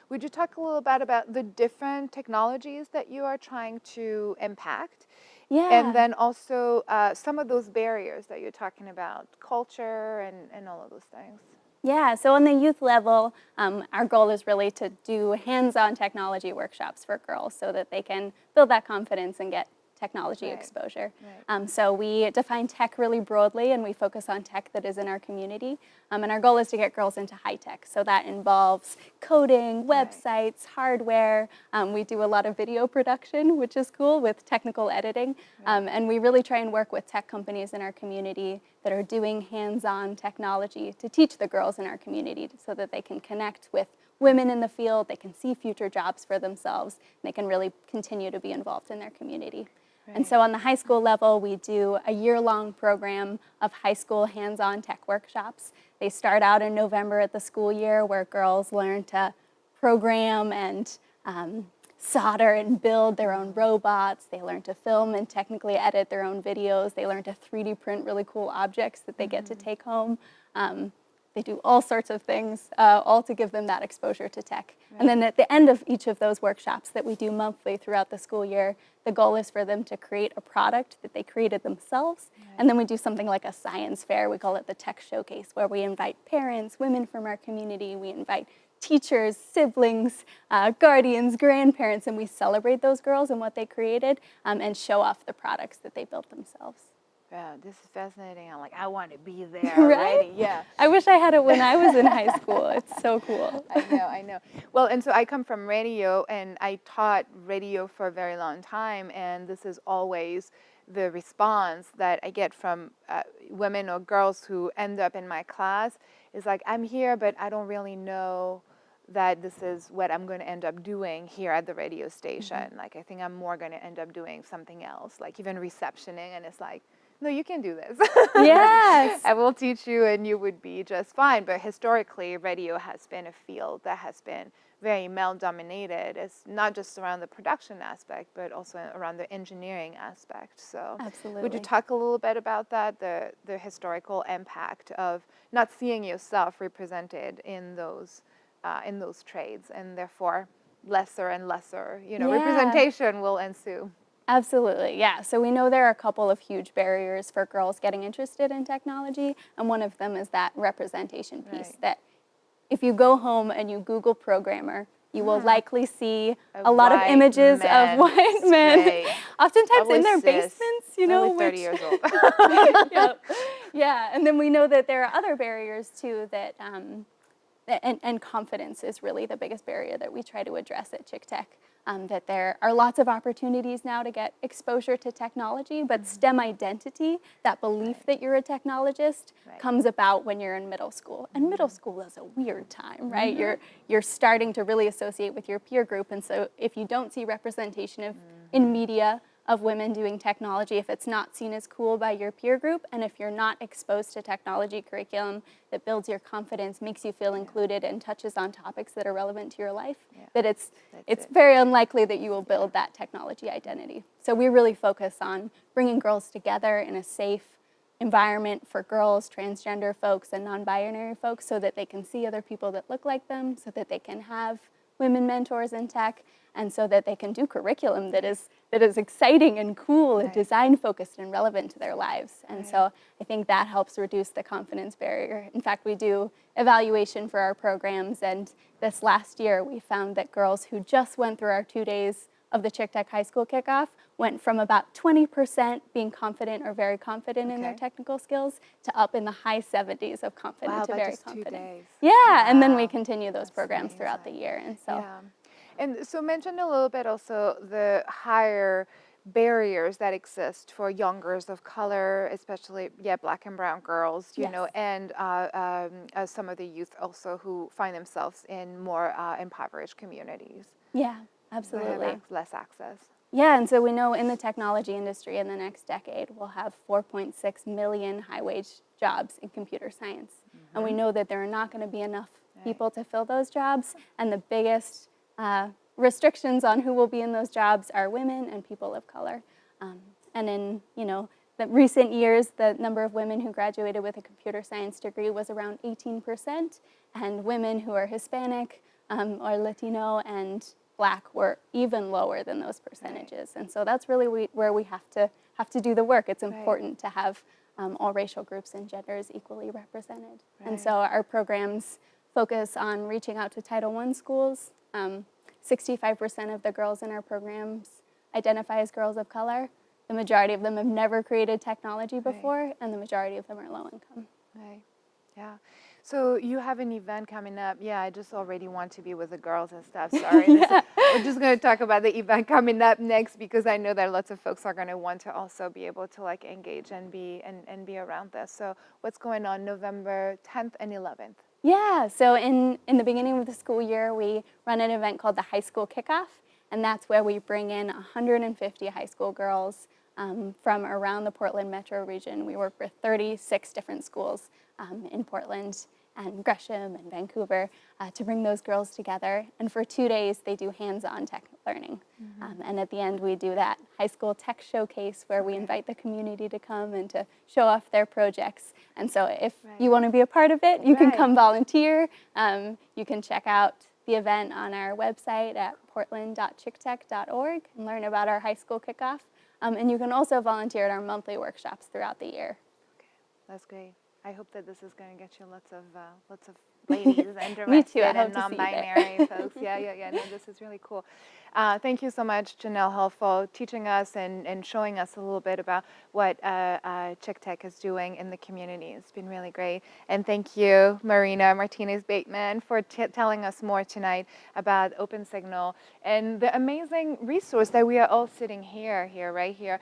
Would you talk a little bit about the different technologies that you are trying to impact? Yeah. And then also some of those barriers that you're talking about, culture and all of those things. Yeah, so on the youth level, our goal is really to do hands-on technology workshops for girls so that they can build that confidence and get technology exposure. Right. So we define tech really broadly, and we focus on tech that is in our community. And our goal is to get girls into high tech. So that involves coding, websites, hardware. We do a lot of video production, which is cool, with technical editing. And we really try and work with tech companies in our community that are doing hands-on technology to teach the girls in our community so that they can connect with women in the field, they can see future jobs for themselves, and they can really continue to be involved in their community. And so on the high school level, we do a year-long program of high school hands-on tech workshops. They start out in November at the school year, where girls learn to program and solder and build their own robots. They learn to film and technically edit their own videos. They learn to 3D print really cool objects that they get to take home. They do all sorts of things, all to give them that exposure to tech. And then at the end of each of those workshops that we do monthly throughout the school year, the goal is for them to create a product that they created themselves. And then we do something like a science fair. We call it the Tech Showcase, where we invite parents, women from our community, we invite teachers, siblings, guardians, grandparents, and we celebrate those girls and what they created and show off the products that they built themselves. Yeah, this is fascinating. I'm like, I want to be there right? already. Yeah. I wish I had it when I was in high school. It's so cool. I know. Well, and so I come from radio, and I taught radio for a very long time, and this is always the response that I get from women or girls who end up in my class is like, I'm here, but I don't really know that this is what I'm going to end up doing here at the radio station. Like, I think I'm more going to end up doing something else, like even receptioning, and it's like, no, you can do this. Yes. I will teach you and you would be just fine. But historically, radio has been a field that has been very male-dominated. It's not just around the production aspect, but also around the engineering aspect. So Absolutely. Would you talk a little bit about that, the historical impact of not seeing yourself represented in those trades, and therefore lesser and lesser, representation will ensue? Absolutely, yeah. So we know there are a couple of huge barriers for girls getting interested in technology, and one of them is that representation piece, that if you go home and you Google programmer, you will likely see a lot of images of white men, oftentimes in their basements, only 30 years old. Yeah, and then we know that there are other barriers too that, and confidence is really the biggest barrier that we try to address at ChickTech. That there are lots of opportunities now to get exposure to technology, but STEM identity, that belief that you're a technologist, comes about when you're in middle school. And middle school is a weird time, right? You're starting to really associate with your peer group, and so if you don't see representation in media of women doing technology, if it's not seen as cool by your peer group, and if you're not exposed to technology curriculum that builds your confidence, makes you feel included, and touches on topics that are relevant to your life, that it's very unlikely that you will build that technology identity. So we really focus on bringing girls together in a safe environment for girls, transgender folks, and non-binary folks, so that they can see other people that look like them, so that they can have women mentors in tech, and so that they can do curriculum that is exciting and cool and design-focused and relevant to their lives. And so I think that helps reduce the confidence barrier. In fact, we do evaluation for our programs, and this last year we found that girls who just went through our 2 days of the ChickTech High School Kickoff went from about 20% being confident or very confident in their technical skills to up in the high 70s of confident to very confident. 2 days. Yeah, and then we continue those programs throughout the year. And so. Yeah. And so mention a little bit also the higher barriers that exist for young girls of color, especially Black and brown girls, you know, and some of the youth also who find themselves in more impoverished communities. Yeah, absolutely. Have less access. Yeah, and so we know in the technology industry in the next decade, we'll have 4.6 million high-wage jobs in computer science. And we know that there are not going to be enough people to fill those jobs, and the biggest restrictions on who will be in those jobs are women and people of color. And in, the recent years, the number of women who graduated with a computer science degree was around 18%, and women who are Hispanic or Latino and Black were even lower than those percentages. And so that's really where we have to do the work. It's important to have all racial groups and genders equally represented. And so our programs focus on reaching out to Title I schools. 65% of the girls in our programs identify as girls of color. The majority of them have never created technology before, and the majority of them are low income. Right, yeah. So you have an event coming up. Yeah, I just already want to be with the girls and stuff. Sorry. We're just going to talk about the event coming up next, because I know that lots of folks are going to want to also be able to like engage and be around this. So what's going on November 10th and 11th? Yeah, so in the beginning of the school year, we run an event called the High School Kickoff, and that's where we bring in 150 high school girls from around the Portland metro region. We work with 36 different schools in Portland and Gresham and Vancouver to bring those girls together. And for 2 days, they do hands-on tech learning. And at the end, we do that high school tech showcase where we invite the community to come and to show off their projects. And so if you want to be a part of it, you can come volunteer. You can check out the event on our website at portland.chicktech.org and learn about our high school kickoff. And you can also volunteer at our monthly workshops throughout the year. Okay, that's great. I hope that this is going to get you lots of ladies interested Me too. I hope and to see you non-binary folks. Yeah. No, this is really cool. Thank you so much, Janel Hull, for teaching us and showing us a little bit about what ChickTech is doing in the community. It's been really great. And thank you, Marina Martinez-Bateman, for telling us more tonight about OpenSignal and the amazing resource that we are all sitting right here.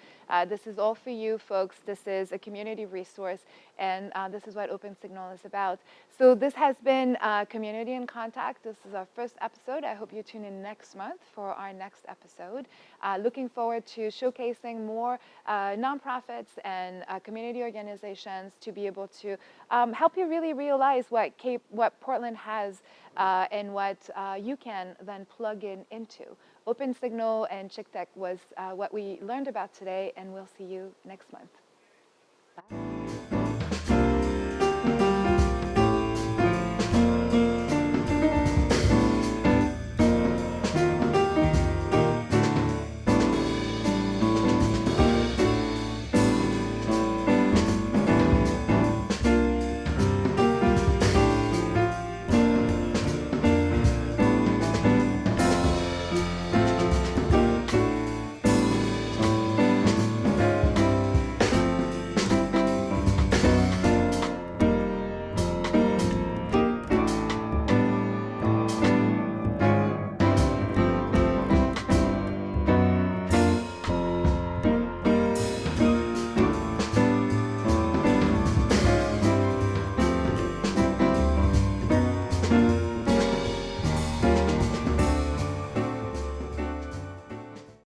This is all for you, folks. This is a community resource, and this is what OpenSignal is about. So this has been Community in Contact. This is our first episode. I hope you tune in next month for our next episode. Looking forward to showcasing more nonprofits and community organizations to be able to help you really realize what Portland has and what you can then plug into. OpenSignal and ChickTech was what we learned about today, and we'll see you next month. Bye.